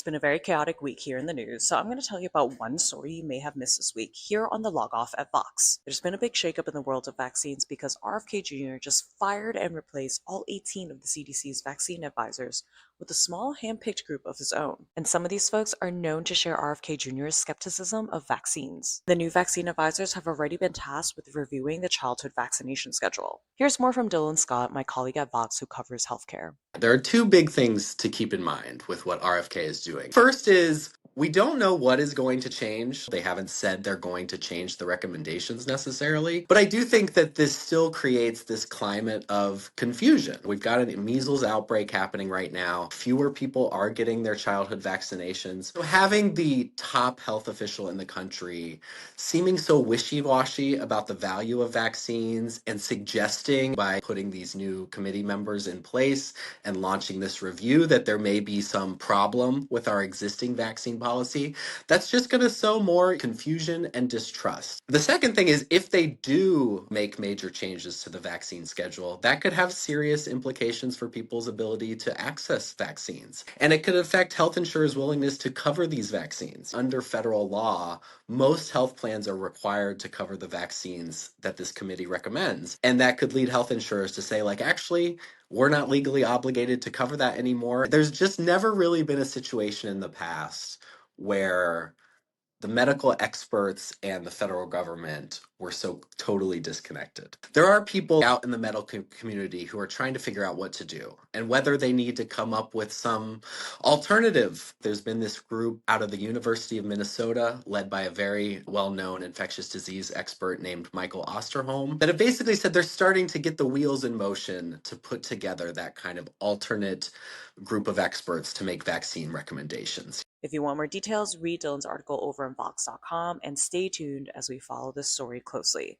It's been a very chaotic week here in the news, so I'm going to tell you about one story you may have missed this week here on the Log Off at Vox. There's been a big shakeup in the world of vaccines because RFK Jr. just fired and replaced all 18 of the CDC's vaccine advisors with a small hand-picked group of his own. And some of these folks are known to share RFK Jr.'s skepticism of vaccines. The new vaccine advisors have already been tasked with reviewing the childhood vaccination schedule. Here's more from Dylan Scott, my colleague at Vox who covers healthcare. There are two big things to keep in mind with what RFK is doing. First is we don't know what is going to change. They haven't said they're going to change the recommendations necessarily, but I do think that this still creates this climate of confusion. We've got a measles outbreak happening right now. Fewer people are getting their childhood vaccinations. So having the top health official in the country seeming so wishy-washy about the value of vaccines and suggesting by putting these new committee members in place and launching this review that there may be some problem with our existing vaccine policy, that's just going to sow more confusion and distrust. The second thing is if they do make major changes to the vaccine schedule, that could have serious implications for people's ability to access vaccines. And it could affect health insurers' willingness to cover these vaccines. Under federal law, most health plans are required to cover the vaccines that this committee recommends. And that could lead health insurers to say, like, actually, we're not legally obligated to cover that anymore. There's just never really been a situation in the past where the medical experts and the federal government were so totally disconnected. There are people out in the medical community who are trying to figure out what to do and whether they need to come up with some alternative. There's been this group out of the University of Minnesota led by a very well-known infectious disease expert named Michael Osterholm that have basically said they're starting to get the wheels in motion to put together that kind of alternate group of experts to make vaccine recommendations. If you want more details, read Dylan's article over on Vox.com and stay tuned as we follow this story closely.